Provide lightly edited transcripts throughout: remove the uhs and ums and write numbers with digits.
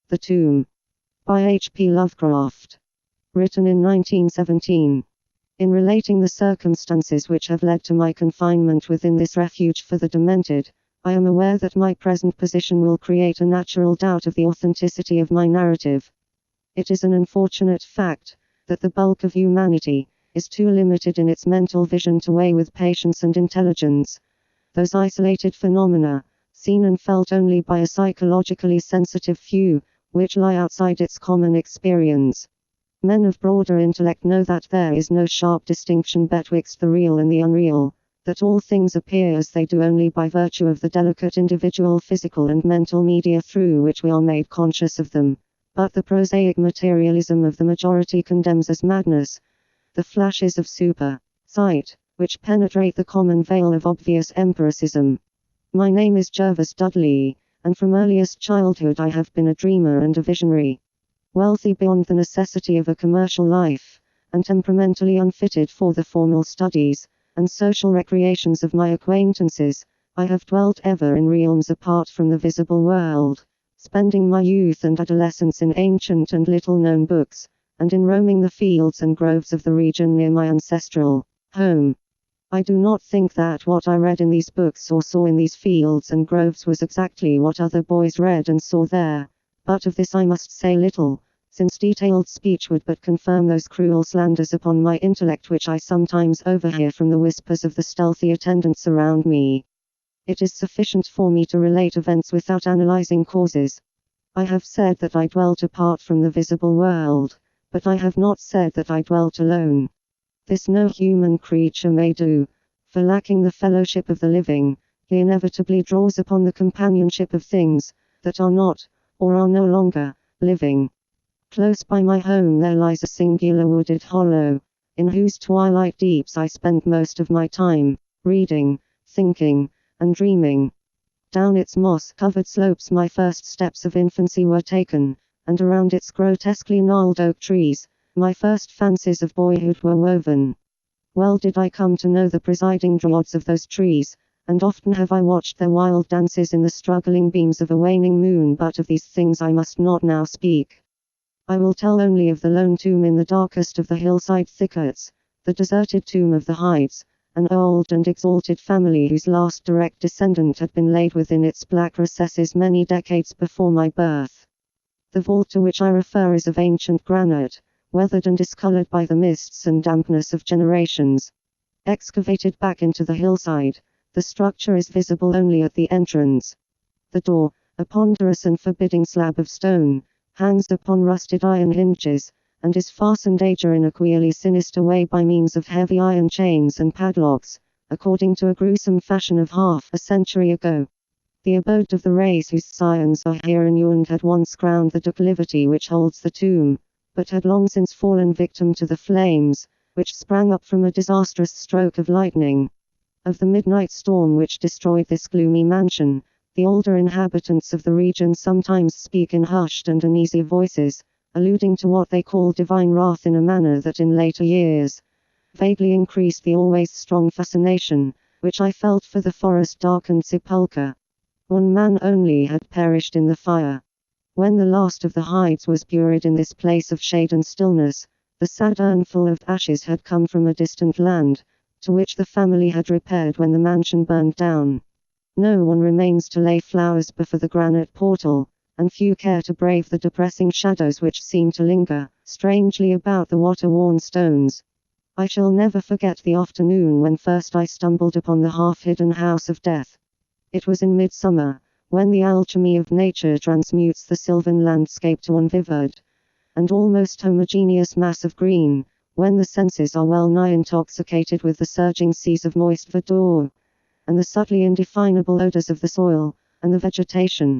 The Tomb. By HP Lovecraft. Written in 1917. In relating the circumstances which have led to my confinement within this refuge for the demented, I am aware that my present position will create a natural doubt of the authenticity of my narrative. It is an unfortunate fact that the bulk of humanity is too limited in its mental vision to weigh with patience and intelligence those isolated phenomena, seen and felt only by a psychologically sensitive few, which lie outside its common experience. Men of broader intellect know that there is no sharp distinction betwixt the real and the unreal, that all things appear as they do only by virtue of the delicate individual physical and mental media through which we are made conscious of them. But the prosaic materialism of the majority condemns as madness the flashes of super-sight, which penetrate the common veil of obvious empiricism. My name is Jervis Dudley, and from earliest childhood I have been a dreamer and a visionary. Wealthy beyond the necessity of a commercial life, and temperamentally unfitted for the formal studies and social recreations of my acquaintances, I have dwelt ever in realms apart from the visible world, spending my youth and adolescence in ancient and little-known books, and in roaming the fields and groves of the region near my ancestral home. I do not think that what I read in these books or saw in these fields and groves was exactly what other boys read and saw there, but of this I must say little, since detailed speech would but confirm those cruel slanders upon my intellect which I sometimes overhear from the whispers of the stealthy attendants around me. It is sufficient for me to relate events without analyzing causes. I have said that I dwelt apart from the visible world, but I have not said that I dwelt alone. This no human creature may do, for lacking the fellowship of the living, he inevitably draws upon the companionship of things that are not, or are no longer, living. Close by my home there lies a singular wooded hollow, in whose twilight deeps I spend most of my time, reading, thinking, and dreaming. Down its moss-covered slopes my first steps of infancy were taken, and around its grotesquely gnarled oak trees, my first fancies of boyhood were woven. Well did I come to know the presiding draughts of those trees, and often have I watched their wild dances in the struggling beams of a waning moon, but of these things I must not now speak. I will tell only of the lone tomb in the darkest of the hillside thickets, the deserted tomb of the Hydes, an old and exalted family whose last direct descendant had been laid within its black recesses many decades before my birth. The vault to which I refer is of ancient granite, weathered and discolored by the mists and dampness of generations. Excavated back into the hillside, the structure is visible only at the entrance. The door, a ponderous and forbidding slab of stone, hangs upon rusted iron hinges, and is fastened ajar in a queerly sinister way by means of heavy iron chains and padlocks, according to a gruesome fashion of half a century ago. The abode of the race whose scions are here inurned had once crowned the declivity which holds the tomb, but had long since fallen victim to the flames, which sprang up from a disastrous stroke of lightning. Of the midnight storm which destroyed this gloomy mansion, the older inhabitants of the region sometimes speak in hushed and uneasy voices, alluding to what they call divine wrath in a manner that in later years vaguely increased the always strong fascination which I felt for the forest-darkened sepulchre. One man only had perished in the fire. When the last of the Hydes was buried in this place of shade and stillness, the sad urnful of ashes had come from a distant land, to which the family had repaired when the mansion burned down. No one remains to lay flowers before the granite portal, and few care to brave the depressing shadows which seem to linger strangely about the water-worn stones. I shall never forget the afternoon when first I stumbled upon the half-hidden house of death. It was in midsummer, when the alchemy of nature transmutes the sylvan landscape to one vivid and almost homogeneous mass of green, when the senses are well nigh intoxicated with the surging seas of moist verdure, and the subtly indefinable odors of the soil and the vegetation.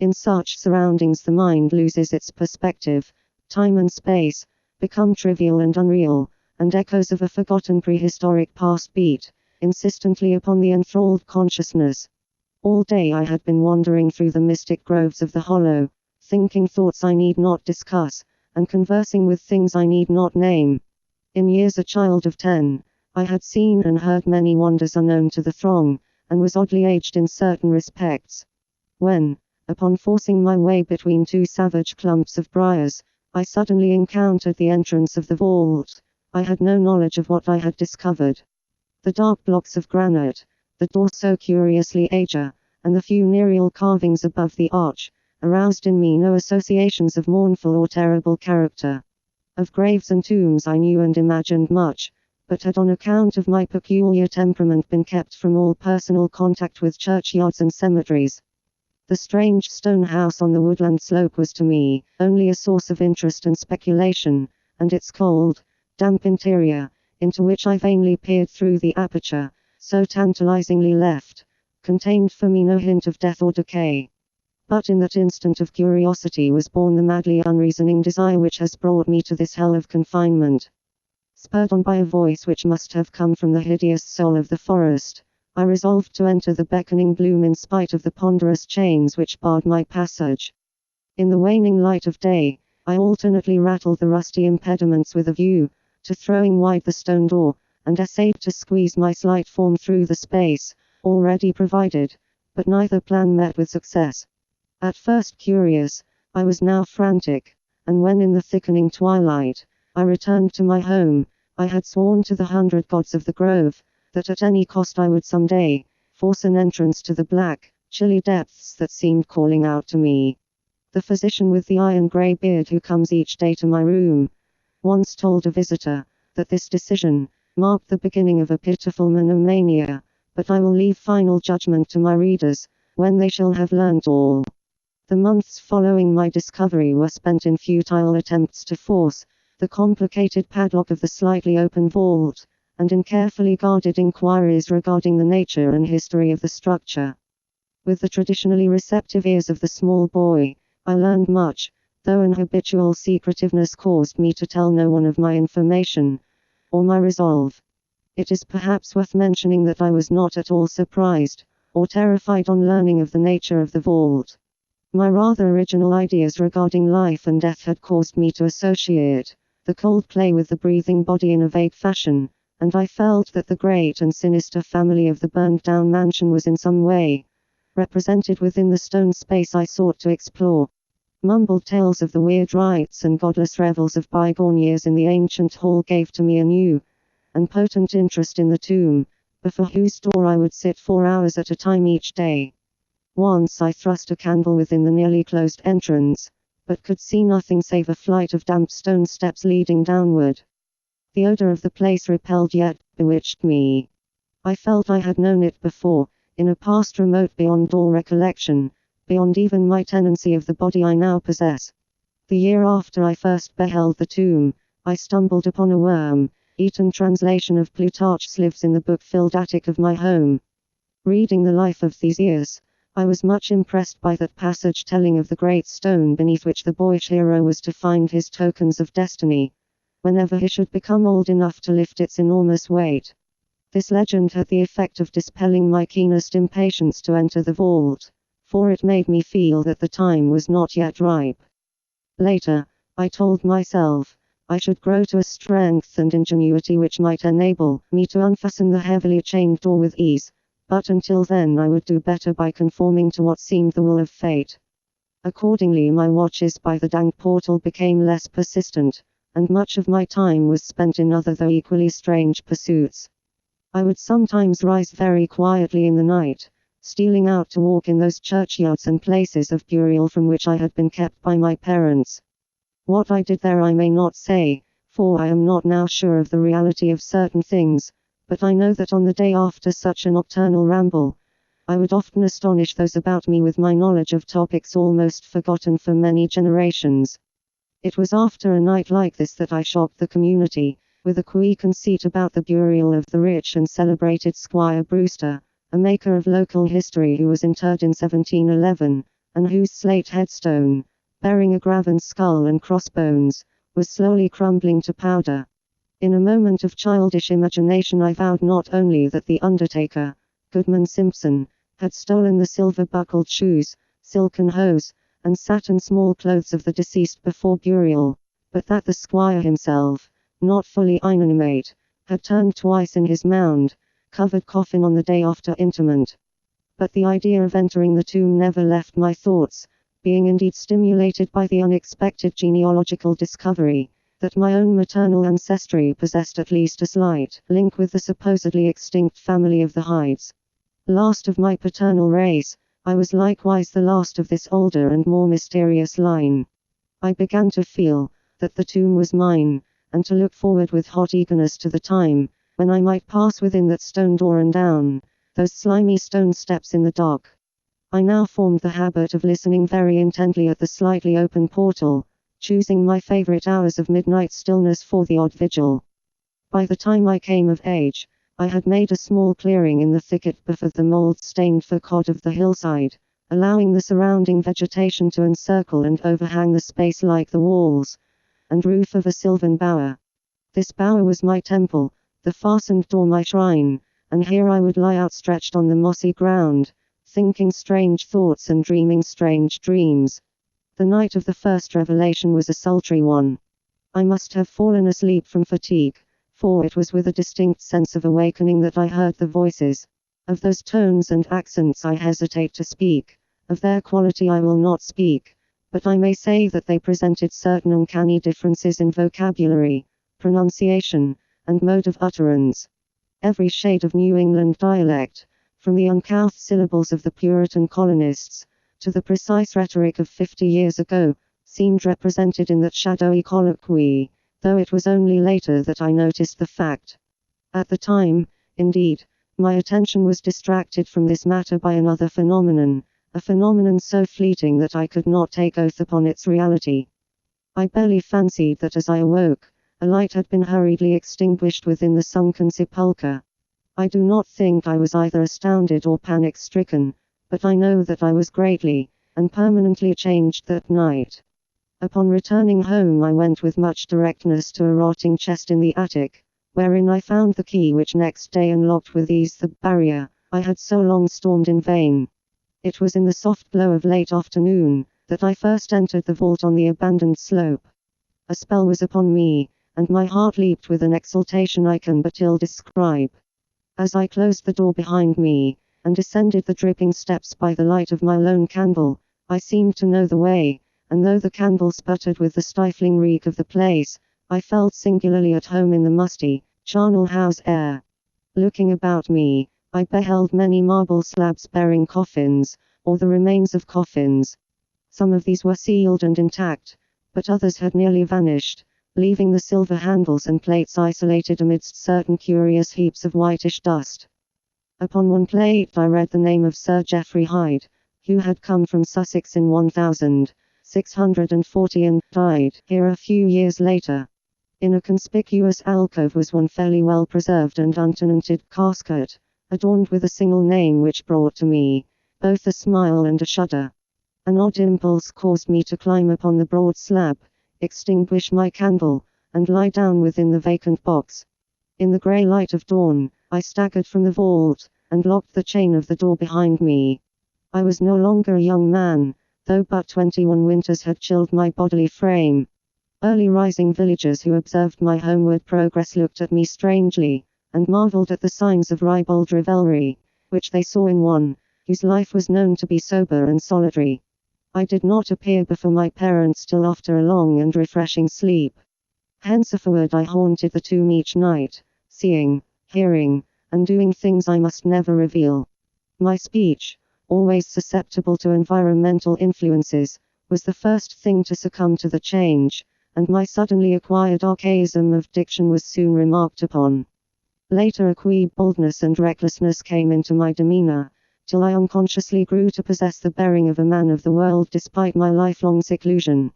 In such surroundings the mind loses its perspective, time and space become trivial and unreal, and echoes of a forgotten prehistoric past beat insistently upon the enthralled consciousness. All day I had been wandering through the mystic groves of the hollow, thinking thoughts I need not discuss, and conversing with things I need not name. In years a child of 10, I had seen and heard many wonders unknown to the throng, and was oddly aged in certain respects. When, Upon forcing my way between two savage clumps of briars, I suddenly encountered the entrance of the vault. I had no knowledge of what I had discovered. The dark blocks of granite, the door so curiously ajar, and the funereal carvings above the arch, aroused in me no associations of mournful or terrible character. Of graves and tombs I knew and imagined much, but had on account of my peculiar temperament been kept from all personal contact with churchyards and cemeteries. The strange stone house on the woodland slope was to me only a source of interest and speculation, and its cold, damp interior, into which I vainly peered through the aperture, so tantalizingly left, contained for me no hint of death or decay. But in that instant of curiosity was born the madly unreasoning desire which has brought me to this hell of confinement. Spurred on by a voice which must have come from the hideous soul of the forest, I resolved to enter the beckoning gloom in spite of the ponderous chains which barred my passage. In the waning light of day, I alternately rattled the rusty impediments with a view to throwing wide the stone door, and essayed to squeeze my slight form through the space already provided, but neither plan met with success. At first curious, I was now frantic, and when in the thickening twilight, I returned to my home, I had sworn to the 100 gods of the grove, that at any cost I would some day force an entrance to the black, chilly depths that seemed calling out to me. The physician with the iron grey beard who comes each day to my room, once told a visitor that this decision marked the beginning of a pitiful monomania, but I will leave final judgment to my readers, when they shall have learnt all. The months following my discovery were spent in futile attempts to force the complicated padlock of the slightly open vault, and in carefully guarded inquiries regarding the nature and history of the structure. With the traditionally receptive ears of the small boy, I learned much, though an habitual secretiveness caused me to tell no one of my information, or my resolve. It is perhaps worth mentioning that I was not at all surprised, or terrified on learning of the nature of the vault. My rather original ideas regarding life and death had caused me to associate the cold clay with the breathing body in a vague fashion, and I felt that the great and sinister family of the burned-down mansion was in some way represented within the stone space I sought to explore. Mumbled tales of the weird rites and godless revels of bygone years in the ancient hall gave to me a new and potent interest in the tomb, before whose door I would sit 4 hours at a time each day. Once I thrust a candle within the nearly closed entrance, but could see nothing save a flight of damp stone steps leading downward. The odor of the place repelled yet bewitched me. I felt I had known it before, in a past remote beyond all recollection, beyond even my tenancy of the body I now possess. The year after I first beheld the tomb, I stumbled upon a worm-eaten translation of Plutarch's Lives in the book-filled attic of my home. Reading the life of Theseus, I was much impressed by that passage telling of the great stone beneath which the boyish hero was to find his tokens of destiny, whenever he should become old enough to lift its enormous weight. This legend had the effect of dispelling my keenest impatience to enter the vault, for it made me feel that the time was not yet ripe. Later, I told myself, I should grow to a strength and ingenuity which might enable me to unfasten the heavily chained door with ease, but until then I would do better by conforming to what seemed the will of fate. Accordingly, my watches by the dank portal became less persistent, and much of my time was spent in other though equally strange pursuits. I would sometimes rise very quietly in the night, stealing out to walk in those churchyards and places of burial from which I had been kept by my parents. What I did there I may not say, for I am not now sure of the reality of certain things, but I know that on the day after such a nocturnal ramble, I would often astonish those about me with my knowledge of topics almost forgotten for many generations. It was after a night like this that I shocked the community with a queer conceit about the burial of the rich and celebrated Squire Brewster, a maker of local history who was interred in 1711, and whose slate headstone, bearing a graven skull and crossbones, was slowly crumbling to powder. In a moment of childish imagination I vowed not only that the undertaker, Goodman Simpson, had stolen the silver-buckled shoes, silken hose, and satin small clothes of the deceased before burial, but that the squire himself, not fully inanimate, had turned twice in his mound, covered coffin on the day after interment. But the idea of entering the tomb never left my thoughts, being indeed stimulated by the unexpected genealogical discovery that my own maternal ancestry possessed at least a slight link with the supposedly extinct family of the Hydes. Last of my paternal race, I was likewise the last of this older and more mysterious line. I began to feel that the tomb was mine, and to look forward with hot eagerness to the time when I might pass within that stone door and down those slimy stone steps in the dark. I now formed the habit of listening very intently at the slightly open portal, choosing my favorite hours of midnight stillness for the odd vigil. By the time I came of age, I had made a small clearing in the thicket before the mold-stained facade of the hillside, allowing the surrounding vegetation to encircle and overhang the space like the walls and roof of a sylvan bower. This bower was my temple, the fastened door my shrine, and here I would lie outstretched on the mossy ground, thinking strange thoughts and dreaming strange dreams. The night of the first revelation was a sultry one. I must have fallen asleep from fatigue, for it was with a distinct sense of awakening that I heard the voices. Of those tones and accents I hesitate to speak, of their quality I will not speak, but I may say that they presented certain uncanny differences in vocabulary, pronunciation, and mode of utterance. Every shade of New England dialect, from the uncouth syllables of the Puritan colonists to the precise rhetoric of 50 years ago, seemed represented in that shadowy colloquy, though it was only later that I noticed the fact. At the time, indeed, my attention was distracted from this matter by another phenomenon, a phenomenon so fleeting that I could not take oath upon its reality. I barely fancied that as I awoke, a light had been hurriedly extinguished within the sunken sepulchre. I do not think I was either astounded or panic-stricken, but I know that I was greatly and permanently changed that night. Upon returning home I went with much directness to a rotting chest in the attic, wherein I found the key which next day unlocked with ease the barrier I had so long stormed in vain. It was in the soft glow of late afternoon that I first entered the vault on the abandoned slope. A spell was upon me, and my heart leaped with an exultation I can but ill describe. As I closed the door behind me, and descended the dripping steps by the light of my lone candle, I seemed to know the way, and though the candle sputtered with the stifling reek of the place, I felt singularly at home in the musty, charnel house air. Looking about me, I beheld many marble slabs bearing coffins, or the remains of coffins. Some of these were sealed and intact, but others had nearly vanished, leaving the silver handles and plates isolated amidst certain curious heaps of whitish dust. Upon one plate I read the name of Sir Geoffrey Hyde, who had come from Sussex in 1640 and died here a few years later. In a conspicuous alcove was one fairly well preserved and untenanted casket, adorned with a single name which brought to me both a smile and a shudder. An odd impulse caused me to climb upon the broad slab, extinguish my candle, and lie down within the vacant box. In the grey light of dawn, I staggered from the vault, and locked the chain of the door behind me. I was no longer a young man, though but 21 winters had chilled my bodily frame. Early rising villagers who observed my homeward progress looked at me strangely, and marveled at the signs of ribald revelry, which they saw in one whose life was known to be sober and solitary. I did not appear before my parents till after a long and refreshing sleep. Henceforward I haunted the tomb each night, seeing, hearing, and doing things I must never reveal. My speech, always susceptible to environmental influences, was the first thing to succumb to the change, and my suddenly acquired archaism of diction was soon remarked upon. Later a queer boldness and recklessness came into my demeanor, till I unconsciously grew to possess the bearing of a man of the world despite my lifelong seclusion.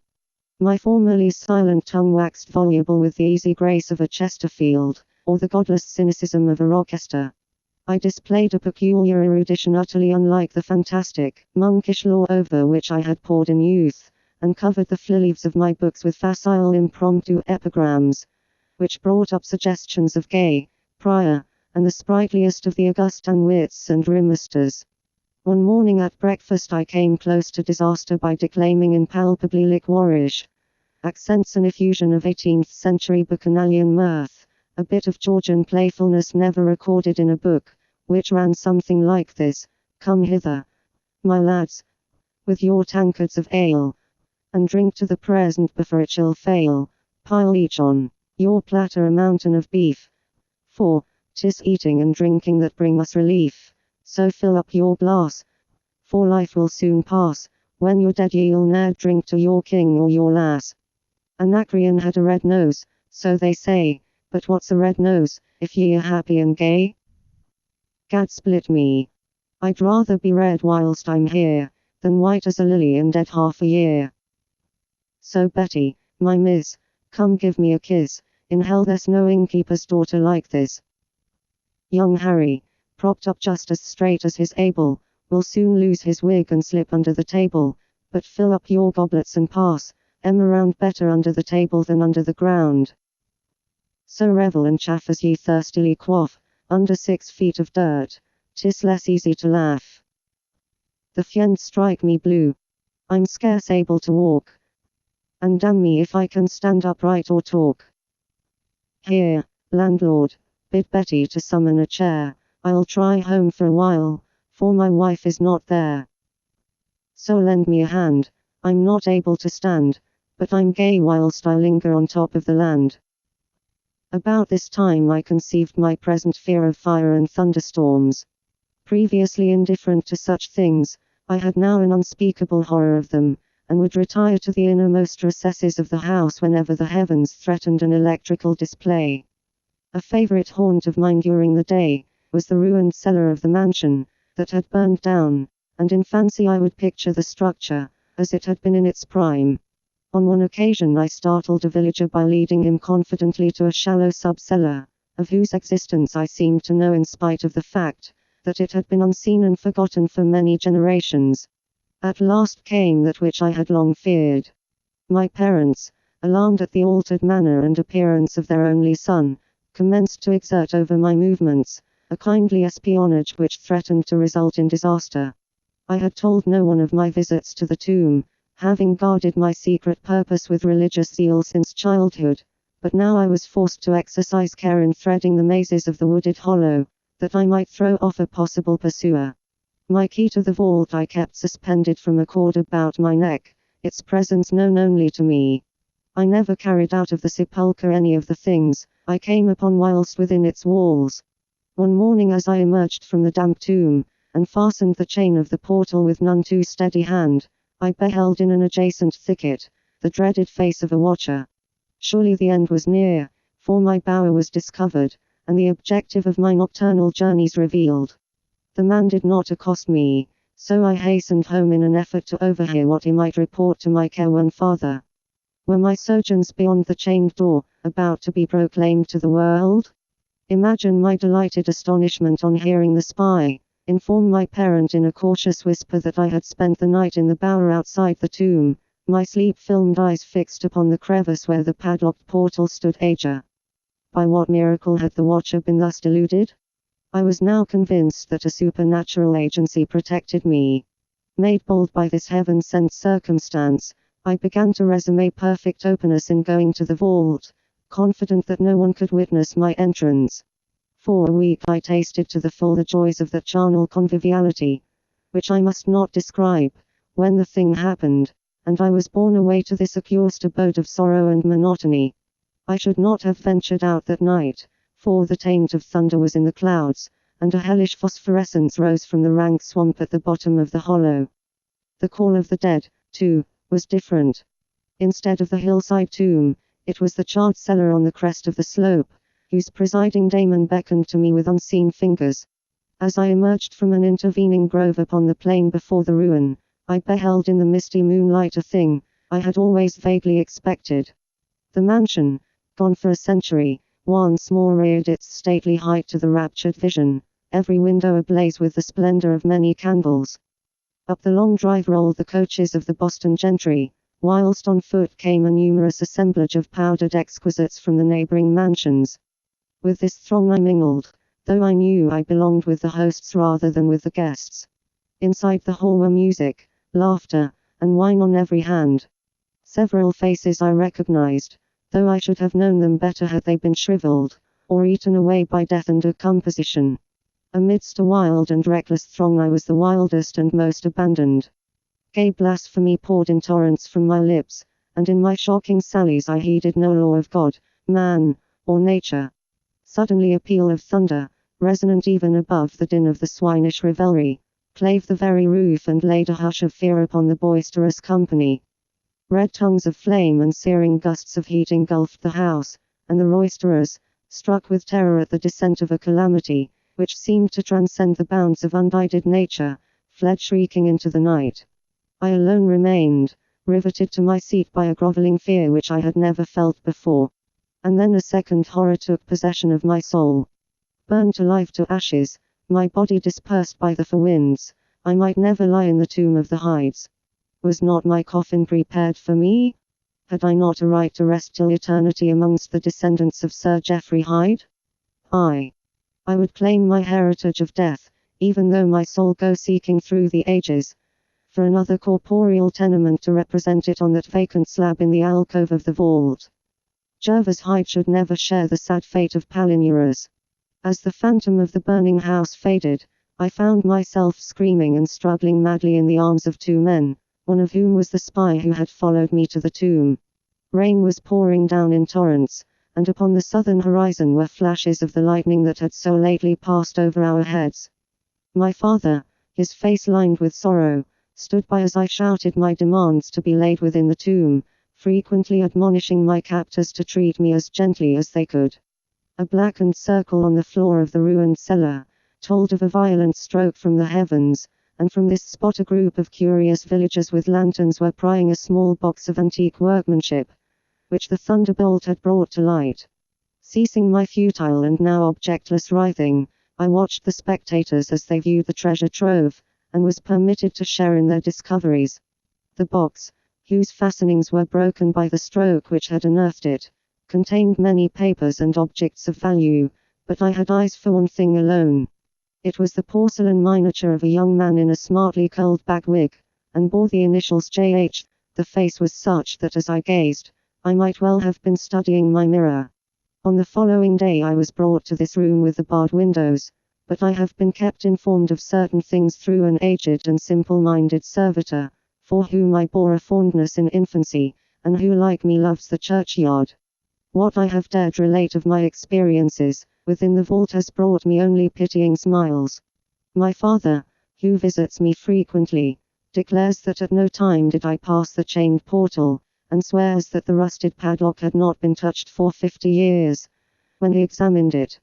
My formerly silent tongue waxed voluble with the easy grace of a Chesterfield, or the godless cynicism of a Rochester. I displayed a peculiar erudition utterly unlike the fantastic, monkish lore over which I had pored in youth, and covered the leaves of my books with facile impromptu epigrams, which brought up suggestions of Gay, Prior, and the sprightliest of the Augustan wits and rimesters. One morning at breakfast I came close to disaster by declaiming in palpably liquorish accents an effusion of 18th-century bacchanalian mirth, a bit of Georgian playfulness never recorded in a book, which ran something like this: Come hither, my lads, with your tankards of ale, and drink to the present before it shall fail. Pile each on your platter a mountain of beef, for 'tis eating and drinking that bring us relief. So fill up your glass, for life will soon pass. When you're dead ye'll ne'er drink to your king or your lass. Anacreon had a red nose, so they say, but what's a red nose, if ye are happy and gay? Gad split me, I'd rather be red whilst I'm here, than white as a lily and dead half a year. So Betty, my miss, come give me a kiss, in hell there's no innkeeper's daughter like this. Young Harry, propped up just as straight as he's able, will soon lose his wig and slip under the table, but fill up your goblets and pass 'em around better under the table than under the ground. So revel and chaff as ye thirstily quaff, under 6 feet of dirt, 'tis less easy to laugh. The fiends strike me blue, I'm scarce able to walk, and damn me if I can stand upright or talk. Here, landlord, bid Betty to summon a chair, I'll try home for a while, for my wife is not there. So lend me a hand, I'm not able to stand, but I'm gay whilst I linger on top of the land. About this time I conceived my present fear of fire and thunderstorms. Previously indifferent to such things, I had now an unspeakable horror of them, and would retire to the innermost recesses of the house whenever the heavens threatened an electrical display. A favourite haunt of mine during the day was the ruined cellar of the mansion that had burned down, and in fancy I would picture the structure as it had been in its prime. On one occasion I startled a villager by leading him confidently to a shallow sub-cellar, of whose existence I seemed to know in spite of the fact that it had been unseen and forgotten for many generations. At last came that which I had long feared. My parents, alarmed at the altered manner and appearance of their only son, commenced to exert over my movements a kindly espionage which threatened to result in disaster. I had told no one of my visits to the tomb, having guarded my secret purpose with religious zeal since childhood, but now I was forced to exercise care in threading the mazes of the wooded hollow, that I might throw off a possible pursuer. My key to the vault I kept suspended from a cord about my neck, its presence known only to me. I never carried out of the sepulchre any of the things I came upon whilst within its walls. One morning as I emerged from the damp tomb, and fastened the chain of the portal with none too steady hand, I beheld in an adjacent thicket the dreaded face of a watcher. Surely the end was near, for my bower was discovered, and the objective of my nocturnal journeys revealed. The man did not accost me, so I hastened home in an effort to overhear what he might report to my careworn father. Were my sojourns beyond the chained door about to be proclaimed to the world? Imagine my delighted astonishment on hearing the spy inform my parent in a cautious whisper that I had spent the night in the bower outside the tomb, my sleep-filmed eyes fixed upon the crevice where the padlocked portal stood ajar. By what miracle had the watcher been thus deluded? I was now convinced that a supernatural agency protected me. Made bold by this heaven-sent circumstance, I began to resume perfect openness in going to the vault, confident that no one could witness my entrance. For a week I tasted to the full the joys of that charnel conviviality, which I must not describe, when the thing happened, and I was borne away to this accursed abode of sorrow and monotony. I should not have ventured out that night, for the taint of thunder was in the clouds, and a hellish phosphorescence rose from the rank swamp at the bottom of the hollow. The call of the dead, too, was different. Instead of the hillside tomb, it was the charred cellar on the crest of the slope, whose presiding daemon beckoned to me with unseen fingers. As I emerged from an intervening grove upon the plain before the ruin, I beheld in the misty moonlight a thing I had always vaguely expected. The mansion, gone for a century, once more reared its stately height to the raptured vision, every window ablaze with the splendor of many candles. Up the long drive rolled the coaches of the Boston gentry, whilst on foot came a numerous assemblage of powdered exquisites from the neighboring mansions. With this throng I mingled, though I knew I belonged with the hosts rather than with the guests. Inside the hall were music, laughter, and wine on every hand. Several faces I recognized, though I should have known them better had they been shriveled, or eaten away by death and decomposition. Amidst a wild and reckless throng I was the wildest and most abandoned. Gay blasphemy poured in torrents from my lips, and in my shocking sallies I heeded no law of God, man, or nature. Suddenly a peal of thunder, resonant even above the din of the swinish revelry, clave the very roof and laid a hush of fear upon the boisterous company. Red tongues of flame and searing gusts of heat engulfed the house, and the roisterers, struck with terror at the descent of a calamity, which seemed to transcend the bounds of unguided nature, fled shrieking into the night. I alone remained, riveted to my seat by a groveling fear which I had never felt before. And then a second horror took possession of my soul. Burned alive to ashes, my body dispersed by the four winds, I might never lie in the tomb of the Hydes. Was not my coffin prepared for me? Had I not a right to rest till eternity amongst the descendants of Sir Geoffrey Hyde? I would claim my heritage of death, even though my soul go seeking through the ages, for another corporeal tenement to represent it on that vacant slab in the alcove of the vault. Jervas Hyde should never share the sad fate of Palinurus. As the phantom of the burning house faded, I found myself screaming and struggling madly in the arms of two men, one of whom was the spy who had followed me to the tomb. Rain was pouring down in torrents, and upon the southern horizon were flashes of the lightning that had so lately passed over our heads. My father, his face lined with sorrow, stood by as I shouted my demands to be laid within the tomb, frequently admonishing my captors to treat me as gently as they could. A blackened circle on the floor of the ruined cellar told of a violent stroke from the heavens, and from this spot a group of curious villagers with lanterns were prying a small box of antique workmanship, which the thunderbolt had brought to light. Ceasing my futile and now objectless writhing, I watched the spectators as they viewed the treasure trove, and was permitted to share in their discoveries. The box, whose fastenings were broken by the stroke which had unearthed it, contained many papers and objects of value, but I had eyes for one thing alone. It was the porcelain miniature of a young man in a smartly curled back wig, and bore the initials J.H. The face was such that as I gazed, I might well have been studying my mirror. On the following day I was brought to this room with the barred windows, but I have been kept informed of certain things through an aged and simple-minded servitor, for whom I bore a fondness in infancy, and who like me loves the churchyard. What I have dared relate of my experiences within the vault has brought me only pitying smiles. My father, who visits me frequently, declares that at no time did I pass the chained portal, and swears that the rusted padlock had not been touched for 50 years, when he examined it.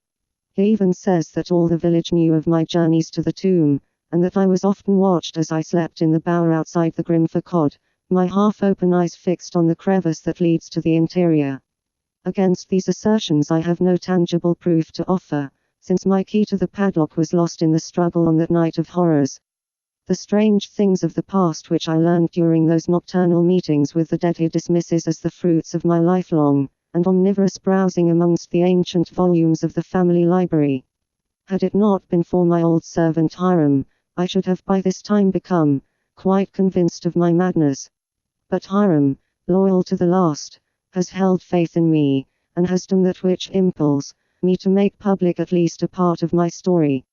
He even says that all the village knew of my journeys to the tomb, and that I was often watched as I slept in the bower outside the grim facade, my half-open eyes fixed on the crevice that leads to the interior. Against these assertions I have no tangible proof to offer, since my key to the padlock was lost in the struggle on that night of horrors. The strange things of the past which I learned during those nocturnal meetings with the dead he dismisses as the fruits of my lifelong and omnivorous browsing amongst the ancient volumes of the family library. Had it not been for my old servant Hiram, I should have by this time become quite convinced of my madness. But Hiram, loyal to the last, has held faith in me, and has done that which impels me to make public at least a part of my story.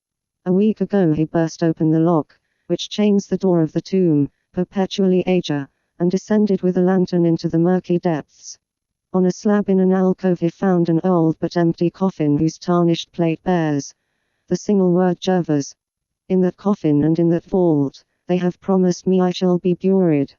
A week ago he burst open the lock, which chains the door of the tomb, perpetually ajar, and descended with a lantern into the murky depths. On a slab in an alcove he found an old but empty coffin whose tarnished plate bears the single word Jervas. In that coffin and in that vault, they have promised me I shall be buried.